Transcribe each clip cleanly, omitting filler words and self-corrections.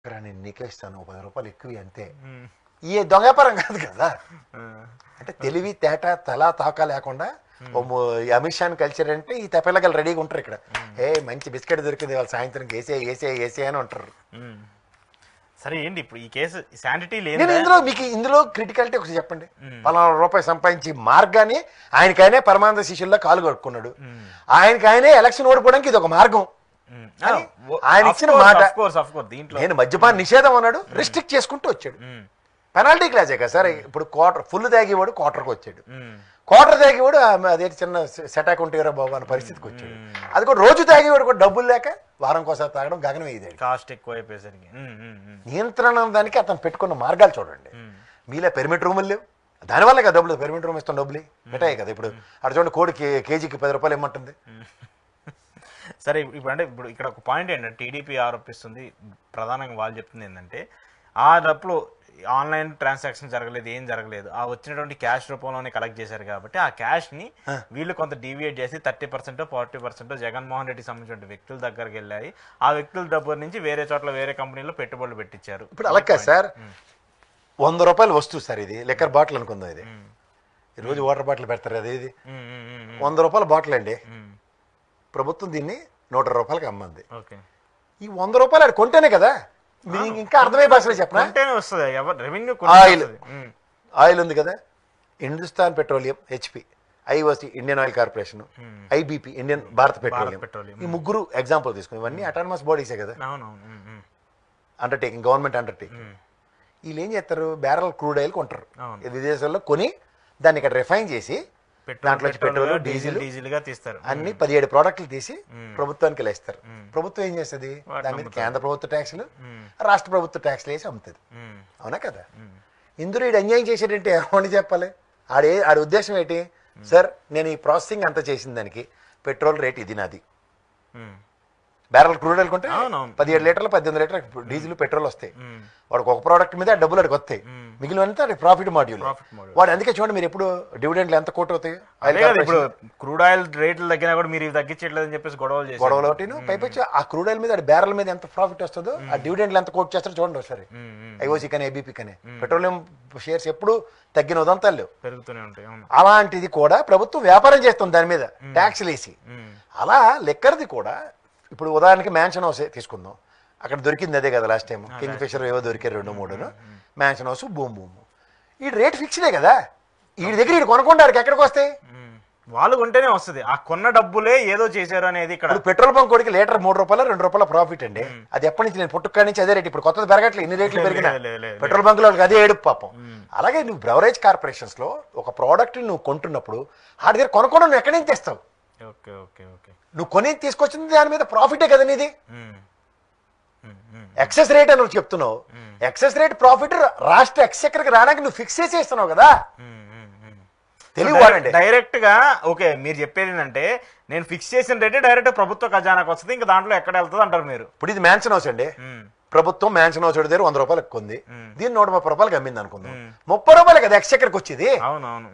చెప్పారా నేను నీకే ఇస్తాను 10 రూపాయలు ఎక్కువ అంతే. ఈ దొంగ వ్యాపారం కాదు కదా. అంటే తెలివి తేట తలా తాకా లేకుండా అమిత్ షాని కలిసారంటే ఈ తెప్పలగలు రెడీగా ఉంటారు ఇక్కడ. మంచి బిస్కెట్ దొరికింది వాళ్ళు సాయంత్రం ఏసే అని ఉంటారు. సరే ఏంటి ఇప్పుడు ఈ కేసు శాంటిటీ లేదు. నేను ఇందులో క్రిటికాలిటీ ఒకటి చెప్పండి. 10 రూపాయలు సంపాదించి మార్గాన్ని ఆయనకైనా పరమానంద శిష్యుల్లో కాలు కడుక్కున్నాడు. ఆయనకైనే ఎలక్షన్ ఓడిపోవడానికి ఇది ఒక మార్గం. ఆయన ఇచ్చిన మాట నేను మద్యపాన నిషేధం అన్నాడు, రిస్ట్రిక్ట్ చేసుకుంటూ వచ్చాడు. పెనాల్టీ క్లాసే కదా సార్. ఇప్పుడు ఫుల్ తాగేవాడు క్వార్టర్కి వచ్చాడు, క్వార్టర్ తాగేవాడు అదే చిన్న సెట్ అకౌంట్ ఇవ్వరా బాబు అన్న పరిస్థితికి వచ్చాడు. అది కూడా రోజు తాగేవాడు కూడా డబ్బులు లేక వారం కోసం తాగడం గగనం ఇది. కాస్ట్ ఎక్కువ అయిపోయేసరికి నియంత్రణ దానికి అతను పెట్టుకున్న మార్గాలు చూడండి. మీలా పెరిమిట్ రూములు లేవు, దానివల్ల కదా డబ్బులు పెరిమిట్ రూమ్ ఇస్తాం డబ్బులు బెటాయి కదా. ఇప్పుడు అటు చూడండి కోడి కేజీకి 10 రూపాయలు ఏమంటుంది. సరే ఇప్పుడు అంటే ఇప్పుడు ఇక్కడ ఒక పాయింట్ ఏంటంటే టీడీపీ ఆరోపిస్తుంది, ప్రధానంగా వాళ్ళు చెప్తుంది ఏంటంటే ఆ డబ్బులు ఆన్లైన్ ట్రాన్సాక్షన్ జరగలేదు, ఏం జరగలేదు, ఆ వచ్చినటువంటి క్యాష్ రూపంలోనే కలెక్ట్ చేశారు కాబట్టి ఆ క్యాష్ ని వీళ్ళు కొంత డీవియేట్ చేసి 30% 40% జగన్మోహన్ రెడ్డికి సంబంధించిన వ్యక్తుల దగ్గరికి వెళ్ళాయి. ఆ వ్యక్తుల డబ్బు నుంచి వేరే చోట్ల వేరే కంపెనీలో పెట్టుబడులు పెట్టించారు. ఇప్పుడు అలా కాదు సార్, 100 రూపాయలు వస్తువు సార్, ఇది లిక్కర్ బాటిల్ అనుకుందాం. ఇది ఈరోజు వాటర్ బాటిల్ పెడతారు కదా, ఇది 100 రూపాయల బాటిల్ అండి. ప్రభుత్వం దీన్ని 120 రూపాయలకి అమ్మంది. ఈ 100 రూపాయలు అది కొంటేనే కదా. మీకు ఇంకా అర్థమయ్యే భాషలో చెప్పనా, ఆయిల్ ఉంది కదా, Hindustan petroleum HP, IOC Indian oil corporation, IBP Indian Bharat petroleum, ఈ ముగ్గురు ఎగ్జాంపుల్ తీసుకుని ఇవన్నీ అటానమస్ బాడీసే కదా, అండర్టేకింగ్, గవర్నమెంట్ అండర్టేకింగ్. వీళ్ళు ఏం చేస్తారు, బ్యారల్ క్రూడ్ ఆయిల్ కొంటారు విదేశాల్లో కొని, దాన్ని ఇక్కడ రిఫైన్ చేసి దాంట్లో పెట్రోల్ డీజిల్ గా తీస్తారు. అన్ని 17 ప్రోడక్ట్లు తీసి ప్రభుత్వానికి వేస్తారు. ప్రభుత్వం ఏం చేస్తుంది, దాని మీద కేంద్ర ప్రభుత్వ ట్యాక్సులు, రాష్ట్ర ప్రభుత్వ ట్యాక్సులు వేసి అమ్ముతుంది. అవునా కదా. ఇందులో ఈడు అన్యాయం చేసేటంటే ఏమని చెప్పాలి, ఆడి ఉద్దేశం ఏంటి, సార్ నేను ఈ ప్రాసెసింగ్ అంతా చేసిన దానికి పెట్రోల్ రేట్ ఇది నాది, బ్యారల్ క్రూడ్ ఆయిల్ కొంటే 17 లీటర్లు 18 లీటర్లు డీజిల్ పెట్రోల్ వస్తాయి. వాడికి ఒక ప్రోడక్ట్ మీద డబ్బులు అడిగి వస్తాయి, మిగిలినంతా ప్రాఫిట్ మాడ్యూల్ వాడు. అందుకే చూడండి మీరు ఎప్పుడు డివిడెండ్లు ఎంత కోట్ అవుతాయి. ఇప్పుడు క్రూడ్ ఆయిల్ రేట్లు తగ్గినా కూడా మీరు తగ్గించట్లేదు అని చెప్పేసి గొడవలు ఒకటి పైపొచ్చి ఆ క్రూడ్ ఆయిల్ మీద బ్యారల్ మీద ఎంత ప్రాఫిట్ వస్తుందో ఆ డివిడెండ్లు ఎంత కోట్ చేస్తారో చూడండి ఒకసారి. ఐఓసీ కానీ ఏబీపీ కానీ పెట్రోలియం షేర్స్ ఎప్పుడు తగ్గిన ఉదంతాలు లేవు, పెరుగుతూనే ఉంటాయి. అలాంటిది కూడా ప్రభుత్వం వ్యాపారం చేస్తుంది దాని మీద ట్యాక్స్లు వేసి. అలా లెక్కర్ది కూడా ఇప్పుడు ఉదాహరణకి మ్యాన్షన్ హౌస్ తీసుకుందాం, అక్కడ దొరికింది అదే కదా లాస్ట్ టైం, కింగ్ ఫిషర్ ఏవో దొరికారు 2-3 మ్యాన్షన్ హౌస్ బూమ్. ఈ రేట్ ఫిక్స్డే కదా, ఈ దగ్గర ఈ కొనుక్కుంటారు ఎక్కడికి వస్తాయి, వాళ్ళు కొంటేనే వస్తుంది. ఆ కొన్న డబ్బులే ఏదో చేశారు అనేది. ఇక్కడ పెట్రోల్ బంక్ కొడికి లీటర్ 3 రూపాయలు 2 రూపాయల ప్రాఫిట్ అండి. అది ఎప్పటి నుంచి నేను పుట్టుక నుంచి అదే రేట్, ఇప్పుడు కొత్తది పెరగట్లేదు, ఇన్ని రేట్లు పెరిగినా పెట్రోల్ బంక్ లో అదే ఏడుపు పాపం. అలాగే నువ్వు బ్రెవరేజ్ కార్పొరేషన్స్ లో ఒక ప్రోడక్ట్ నువ్వు కొంటున్నప్పుడు ఆ దగ్గర కొనుక్కోవడం నువ్వు ఎక్కడి నుంచి తెస్తావు, నువ్వు కొని తీసుకొచ్చింది దాని మీద ప్రాఫిటే కదా నీది. ఎక్సెస్ రేట్ అని నువ్వు చెప్తున్నావు, ఎక్సెస్ రేట్ ప్రాఫిట్ రాష్ట్ర ఎక్స్చెక్కర్కి రావడానికి నువ్వు ఫిక్స్ చేసి ఇస్తున్నావు కదా. తెలియవాడండి డైరెక్ట్ గా. ఓకే, మీరు చెప్పేది ఏంటంటే నేను ఫిక్స్ చేసిన రేటే డైరెక్ట్ ప్రభుత్వ ఖజానాకు వస్తుంది, ఇంకా దాంట్లో ఎక్కడ వెళ్తుంది అంటారు మీరు. ఇప్పుడు ఇది మ్యాన్షన్ హౌస్ అండి, ప్రభుత్వం మ్యాన్షన్ హౌస్ దగ్గర 100 రూపాయలు కొంది, దీన్ని 130 రూపాయలకి అమ్మింది అనుకుందాం, 30 రూపాయలు కదా ఎక్స్చెక్కర్కి వచ్చేది. అవునవును.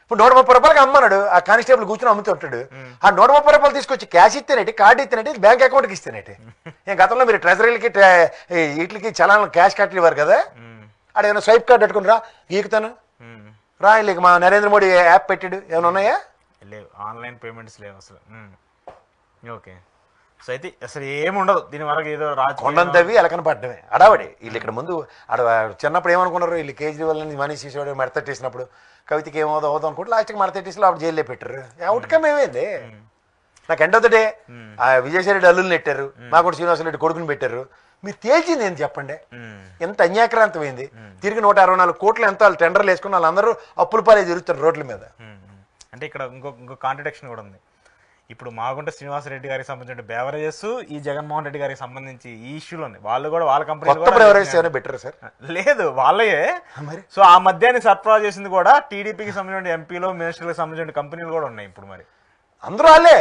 ఇప్పుడు 130 రూపాయలకి అమ్మన్నాడు, ఆ కానిస్టేబుల్ కూర్చొని అమ్ముతుంటాడు. ఆ 130 రూపాయలు తీసుకొచ్చి క్యాష్ ఇస్తేనేటి, కార్డు ఇస్తేనేటి, బ్యాంక్ అకౌంట్కి ఇస్తేనేటి. నేను గతంలో మీరు ట్రెజరీలకి వీటికి చలాన్ క్యాష్ కట్టి ఇవ్వరు కదా, ఆడ ఏమైనా స్వైప్ కార్డు పెట్టుకుని రా గీకుతాను రా, ఇక మా నరేంద్ర మోడీ యాప్ పెట్టాడు, ఏమైనా ఉన్నాయా, లేవు, ఆన్లైన్ పేమెంట్స్ లేవు అసలు. ఓకే, సో అయితే అసలు ఏముండదు దీని వరకు, ఏదో కొండంతవి ఎలకన పడ్డమే అడావడి. వీళ్ళు ఇక్కడ ముందు చిన్నప్పుడు ఏమనుకున్నారు, వీళ్ళు కేజ్రీవాల్ మనీష్ సిసోడియా మెడతట్టేసినప్పుడు కవితకి ఏమవుదో అవుతాం అనుకుంటే లాస్ట్కి మడతట్టేసి అప్పుడు జైల్లో పెట్టారు. అవుట్కమ్ ఏమైంది, నాకు end of the day Vijayasai Reddy అల్లుని పెట్టారు, మాకు శ్రీనివాసరెడ్డి కొడుకుని పెట్టారు. మీరు తేల్చింది ఏంటి చెప్పండి, ఎంత అన్యాక్రాంతమైంది. తిరిగి 164 కోట్లు ఎంత వాళ్ళు టెండర్లు వేసుకుని వాళ్ళందరూ అప్పుల పాలే తిరుగుతారు రోడ్ల మీద. అంటే ఇక్కడ ఇంకో కాంట్రడిక్షన్ కూడా ఉంది. ఇప్పుడు మాగుంట శ్రీనివాసరెడ్డి గారికి సంబంధించిన బేవరేజెస్, ఈ జగన్మోహన్ రెడ్డి గారికి సంబంధించి ఈ ఇష్యూలు ఉన్నాయి. వాళ్ళు కూడా వాళ్ళ కంపెనీ బెటర్ సార్ లేదు వాళ్ళయే. సో ఆ మద్యాన్ని సరఫరా చేసింది కూడా టీడీపీకి సంబంధించిన ఎంపీలో మినిస్టర్లకు సంబంధించిన కంపెనీలు కూడా ఉన్నాయి ఇప్పుడు. మరి అందరూ వాళ్ళే,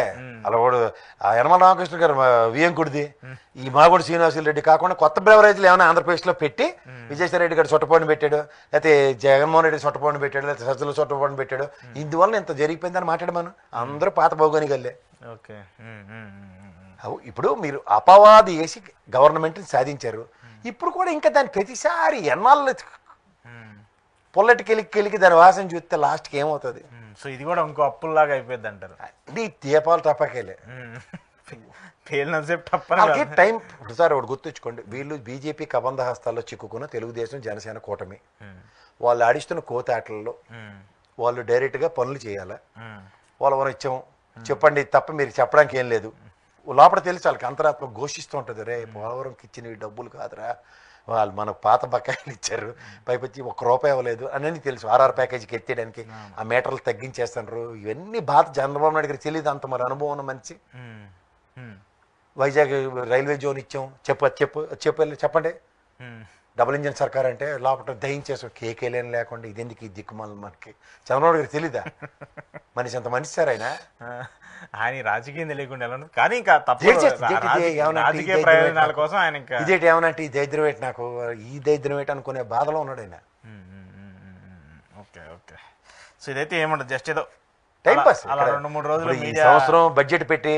అలా కూడా ఆ యనమల రామకృష్ణ గారు వియంకుడిది, ఈ మాగుడి శ్రీనివాసులు రెడ్డి కాకుండా కొత్త బ్రెవరేజ్లు ఏమైనా ఆంధ్రప్రదేశ్లో పెట్టి విజయసాయి రెడ్డి గారు సొట్టపోని పెట్టాడు, లేకపోతే జగన్మోహన్ రెడ్డి సొట్టపోని పెట్టాడు, లేకపోతే సజ్జల సొట్టపోని పెట్టాడు, ఇందువల్ల ఇంత జరిగిపోయిందని మాట్లాడమను. అందరూ పాత భౌగోళికల్లే. ఓకే, ఇప్పుడు మీరు అపవాది వేసి గవర్నమెంట్ని సాధించారు. ఇప్పుడు కూడా ఇంకా దాని ప్రతిసారి ఎన్నాళ్ళు పొల్లటికెలికి దాని వాసన చూస్తే లాస్ట్కి ఏమవుతుంది? సో ఇది కూడా ఇంకో అప్పుల్లాగా అయిపోద్ది అంటారు. అన్ని దీపాలు టపాకేలే. పేలినంతసేపు వాళ్ళకి టైం. ఇప్పుడు సార్ ఒకటి గుర్తుంచుకోండి, వీళ్ళు బీజేపీ కబంధ హస్తాల్లో చిక్కుకున్న తెలుగుదేశం జనసేన కూటమి. వాళ్ళు ఆడిస్తున్న కోతాటల్లో వాళ్ళు డైరెక్ట్గా పనులు చేయాలా? వాళ్ళు మనం ఇచ్చాము చెప్పండి తప్ప మీరు చెప్పడానికి ఏం లేదు. లోపల తెలిసి వాళ్ళకి అంతరాత్మ ఘోషిస్తూ ఉంటుంది, రే పోలవరంకి ఇచ్చినవి డబ్బులు కాదురా, వాళ్ళు మనకు పాత బకాయిలు ఇచ్చారు, పైపచ్చి ₹1 ఇవ్వలేదు అని తెలుసు. ఆర్ఆర్ ప్యాకేజీకి ఎత్తేయడానికి ఆ మీటర్లు తగ్గించేస్తున్నారు. ఇవన్నీ బాధ చంద్రబాబు నాయుడు గారికి తెలియదు. అంత మరి అనుభవం ఉన్న మనిషి. వైజాగ్ రైల్వే జోన్ ఇచ్చాం చెప్పండి. డబుల్ ఇంజిన్ సర్కార్ అంటే లోపల దయించేసాం. కేకేలేని లేకుండా ఇదెందుకు ఈ దిక్కుమాల మనకి చంద్రబాబు గారికి తెలీదా? మనిషి అంత మనిషి సార్ ఆయన. ఆయన రాజకీయం తెలియకుండా ఎలా ఉంటుంది. కానీ ఇంకా రాజకీయ ప్రయోజనాల కోసం ఆయన ఇంకా ఇదేంటి ఏమనంటే ఈ దరిద్రం ఏంటి నాకు, ఈ దరిద్రం ఏంటి అనుకునే బాధలో ఉన్నాడు ఆయన. Okay okay. సో ఇదైతే ఏమంటుంది, జస్ట్ ఏదో టైం పాస్. అలా 2-3 రోజులు ఈ సంవత్సరం బడ్జెట్ పెట్టి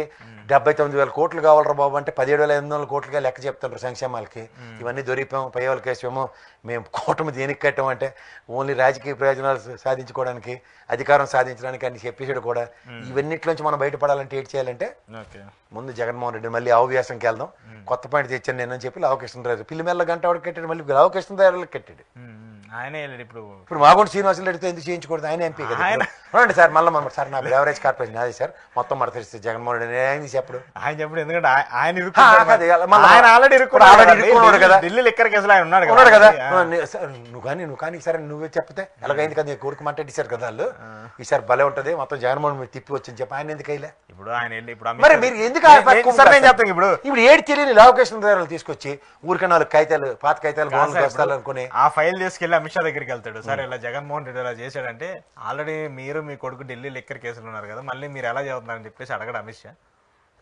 79,000 కోట్లు కావాలరా బాబు అంటే 17,500 కోట్లుగా లెక్క చెప్తుంటారు సంక్షేమాలకి. ఇవన్నీ దొరికిపోయాము, పై వాళ్ళకి వేసాము, మేము కూటమి దేనికి కట్టామంటే ఓన్లీ రాజకీయ ప్రయోజనాలు సాధించుకోవడానికి, అధికారం సాధించడానికి అని చెప్పేసాడు కూడా. ఇవన్నిట్లోంచి మనం బయటపడాలంటే ఏంటి చేయాలంటే ముందు జగన్మోహన్ రెడ్డి మళ్ళీ ఆవువ్యాసంకి వెళ్దాం, కొత్త పాయింట్ తెచ్చాను నేను అని చెప్పి లావకృష్ణరాజు పిల్లిమెల్ల గంట వాడికి కట్టాడు, మళ్ళీ లావకృష్ణరాజులకు కట్టాడు. ఆయనే ఇప్పుడు మాగుంట శ్రీనివాసులు రెడ్డితో ఎందుకు చేయించకూడదు? ఆయన ఎంపీ కదా. అవునండి సార్, మళ్ళీ సార్ నా బెవరేజ్ కార్పొరేషన్ అదే సార్ మొత్తం మన తెలిస్తే జగన్మోహన్ రెడ్డి ఆయన చెప్పడు. ఆయన చెప్పడు, ఎందుకంటే ఆయన ఆల్రెడీ ఇరుక్కున్నాడు కదా, ఢిల్లీ లిక్కర్ కేసులో ఆయన ఉన్నాడు కదా. నువ్వు కానీ సరే నువ్వే చెప్తే ఎలాగైంది కదా, కొడుకు మాట్లాడేశారు కదా వాళ్ళు. ఈసారి భలే ఉంటది మొత్తం జగన్మోహన్ మీరు తిప్పి వచ్చని చెప్పి ఆయన ఎందుకు అయిలే. ఇప్పుడు ఆయన వెళ్ళి ఇప్పుడు మరి మీరు ఎందుకు చెప్తాను ఇప్పుడు ఏడు తెలియని లావకృష్ణ తీసుకొచ్చి ఊరికే 4 కాగితాలు పాత కాగితాలు అనుకుని ఆ ఫైల్ తీసుకెళ్లి అమిత్ షా దగ్గరికి వెళ్తాడు. సరే ఇలా జగన్మోహన్ రెడ్డి ఇలా చేశాడంటే ఆల్రెడీ మీరు మీ కొడుకు ఢిల్లీ లిక్కర్ కేసులు ఉన్నారు కదా, మళ్ళీ మీరు ఎలా చదువుతున్నారని చెప్పేసి అడగడు అమిత్ షా.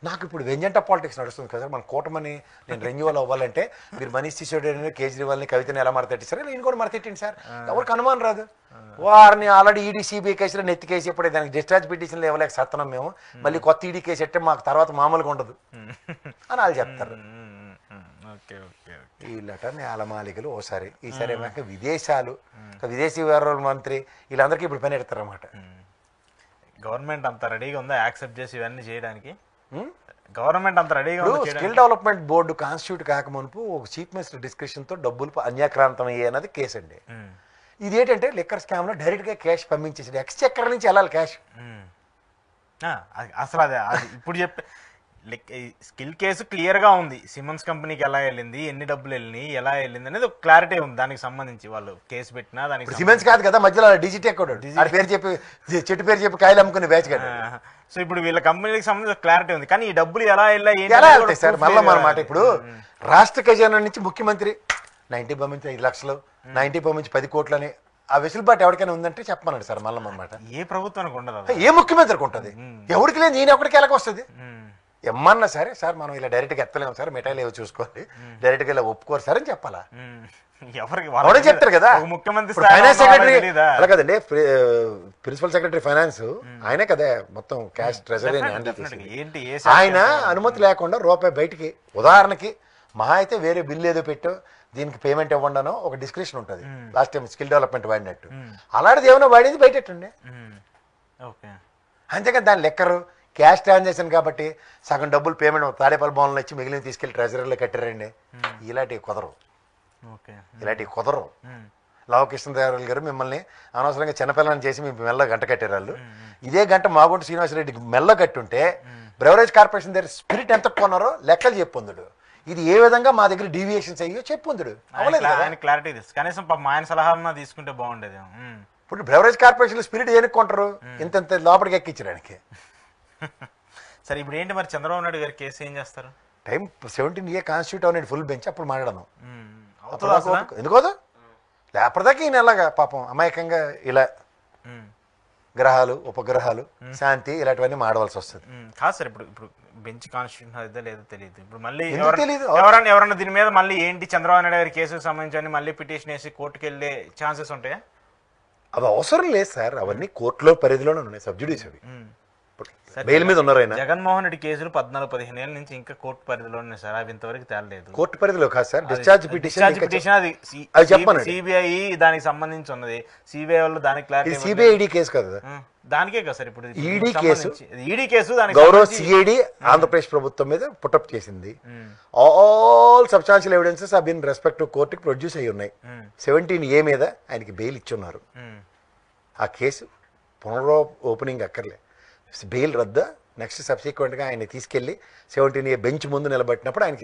నాకు ఇప్పుడు వెంజంట పాలిటిక్స్ నడుస్తుంది కదా, మన కూటమని నేను రెన్యువల్ అవ్వాలంటే మీరు మనీష్ సిసోడియాని, కేజ్రీవాల్ని, కవితని ఎలా మరతెట్టిస్తారు, నేను కూడా మరతెట్టండి సార్, ఎవరికి అనుమానం రాదు. వారిని ఆల్రెడీ ఈడీ సిబిఐ కేసులో నెత్తి కేసు ఎప్పుడే దానికి డిశ్చార్జ్ పిటిషన్లు ఇవ్వలేక సత్తనం మేము, మళ్ళీ కొత్త ఈడీ కేసు ఎట్టే మాకు తర్వాత మామూలుగా ఉండదు అని వాళ్ళు చెప్తారు. వీళ్ళట నేలమాలికలు ఓసారి, ఈసారి ఏమాక విదేశాలు, విదేశీ వ్యవహారాల మంత్రి వీళ్ళందరికీ ఇప్పుడు పని ఎడతారు అన్నమాట. గవర్నమెంట్ అంత రెడీగా ఉందా యాక్సెప్ట్ చేసి ఇవన్నీ చేయడానికి? గవర్నమెంట్ అంత రెడీగా స్కిల్ డెవలప్మెంట్ బోర్డు కాన్స్టిట్యూట్ కాకమునుపు ఒక చీఫ్ మినిస్టర్ డిస్కషన్ తో డబ్బులు అన్యాక్రాంతం అయ్యే అన్నది కేసు అండి. ఇదేంటంటే లిక్కర్ స్కామ్ లో డైరెక్ట్ గా క్యాష్ పంపించేసాడు, ఎక్స్చెక్కర్ నుంచి వెళ్ళాలి క్యాష్. అసలు అదే ఇప్పుడు చెప్పే స్కిల్ కేసు క్లియర్ గా ఉంది, సిమన్స్ కంపెనీకి ఎలా వెళ్ళింది, ఎన్ని డబ్బులు వెళ్ళినాయి, ఎలా వెళ్ళింది అనేది ఒక క్లారిటీ ఉంది. దానికి సంబంధించి వాళ్ళు కేసు పెట్టినా దానికి సిమెన్స్ కాదు కదా, మధ్యలో డిజిటెక్ పేరు చెప్పి చెట్టు పేరు చెప్పి కాయలు అమ్ముకునే బ్యాచ్ కదా. సో ఇప్పుడు వీళ్ళ కంపెనీకి సంబంధించి క్లారిటీ ఉంది, కానీ ఈ డబ్బులు ఎలా వెళ్ళాయి సార్ మళ్ళీ మాట. ఇప్పుడు రాష్ట్ర ఖజానా నుంచి ముఖ్యమంత్రి 90 పంపించి 5 లక్షలు, 90 పంపించి 10 కోట్లు అని ఆ వెసులుబాటు ఎవరికైనా ఉందంటే చెప్పమన్నాడు సార్ మళ్ళీ అన్నమాట. ఏ ప్రభుత్వానికి ఉండదు, ఏ ముఖ్యమంత్రికి ఉంటుంది, ఎవరికి లేదు, నేను ఒకటికి ఎలాగ వస్తుంది ఎమ్మన్నా సరే సార్ మనం ఇలా డైరెక్ట్గా ఎత్తలేము సార్, మిఠాయిలు ఏవో చూసుకోండి, డైరెక్ట్గా ఇలా ఒప్పుకోరు సార్ అని చెప్పాలా. ఎవరే చెప్తారు కదా, ముఖ్యమంత్రి ఫైనాన్స్ సెక్రటరీ అలా కదండి, ప్రిన్సిపల్ సెక్రటరీ ఫైనాన్స్ ఆయనే కదా మొత్తం క్యాష్ ట్రెజరీ ఆయన అనుమతి లేకుండా రూపాయి బయటికి, ఉదాహరణకి మహా అయితే వేరే బిల్లు ఏదో పెట్టు దీనికి పేమెంట్ ఇవ్వండానో ఒక డిస్క్రిప్షన్ ఉంటుంది, లాస్ట్ టైం స్కిల్ డెవలప్మెంట్ వాడినట్టు అలాంటిది ఏమైనా వాడింది బయటెట్టండి. అంతేకాదు దాని లెక్కరు క్యాష్ ట్రాన్సాక్షన్ కాబట్టి సగం డబ్బులు పేమెంట్ తాడేపల్లి భవన్లో ఇచ్చి మిగిలిన తీసుకెళ్లి ట్రెజరీలో కట్టారండి. ఇలాంటివి కుదరవు. లావకృష్ణదేవరాయలు గారు మిమ్మల్ని అనవసరంగా చిన్నపిల్లని చేసి మీ మెల్ల గంట కట్టారు వాళ్ళు. ఇదే గంట మాగుంట శ్రీనివాసరెడ్డికి మెల్ల కట్టుంటే బ్రెవరేజ్ కార్పొరేషన్ దగ్గర స్పిరిట్ ఎంత కొన్నారో లెక్కలు చెప్పుందుడు, ఇది ఏ విధంగా మా దగ్గర డీవియేషన్స్ అయ్యో చెప్పుందుడు. క్లారిటీ కనీసం ఆయన సలహా తీసుకుంటే బాగుండేది. ఇప్పుడు బ్రెవరేజ్ కార్పొరేషన్ స్పిరిట్ దేనికి కొంటారు, ఇంత లోపలికి ఎక్కించడానికి. సరే ఇప్పుడు ఏంటి మరి చంద్రబాబు నాయుడు గారి కేసు ఏం చేస్తారు? టైం 17 కాన్స్టిట్యూట్ అనేది ఫుల్ బెంచ్ అప్పుడు మాట్లాడదాం. ఎందుకోదు లేపటిదాకా ఈయన ఎలాగా పాపం అమాయకంగా ఇలా గ్రహాలు ఉపగ్రహాలు శాంతి ఇలాంటివన్నీ మాడవలసి వస్తుంది. కాదు సార్ ఇప్పుడు బెంచ్ కాన్స్టిట్యూషన్ అదే లేదో తెలియదు. ఇప్పుడు మళ్ళీ తెలియదు ఎవరన్నా దీని మీద మళ్ళీ ఏంటి చంద్రబాబు నాయుడు గారి కేసుకు సంబంధించి మళ్ళీ పిటిషన్ వేసి కోర్టుకు వెళ్ళే ఛాన్సెస్ ఉంటాయా? అవి అవసరం లేదు సార్, అవన్నీ కోర్టులో పరిధిలోనే ఉన్నాయి, సబ్జుడీస్ అవి. బెయిల్ మీద ఉన్నారు ఆయన. జగన్మోహన్ రెడ్డి కేసులు 14-15 ఏళ్ళ నుంచి ఇంకా కోర్టు పరిధిలో ఉన్నాయి సార్, అవి ఇంతవరకు తేలలేదు. కోర్టు పరిధిలో కాదు సార్, డిశ్చార్జ్ పిటిషన్ అది చెప్పండి. సిబిఐ దానికి సంబంధించి ఉన్నది, సిబిఐ వాళ్ళు దానికి క్లారిటీ. సిబిఐ ఈడీ కేసు కదా, దానికే కదా సార్ ఇప్పుడు ఈడీ కేసు. ఈడీ కేసు గౌరవ సిఐడి ఆంధ్రప్రదేశ్ ప్రభుత్వం మీద పుటప్ చేసింది. All substantial evidences have been respective కోర్టుకి ప్రొడ్యూస్ అయ్యి ఉన్నాయి. 17A మీద ఆయనకి బెయిల్ ఇచ్చున్నారు. ఆ కేసు ఓపెనింగ్ అక్కర్లే, బెయిల్ రద్ద. నెక్స్ట్ సబ్సిక్వెంట్గా ఆయన తీసుకెళ్లి 17A బెంచ్ ముందు నిలబెట్టినప్పుడు ఆయనకి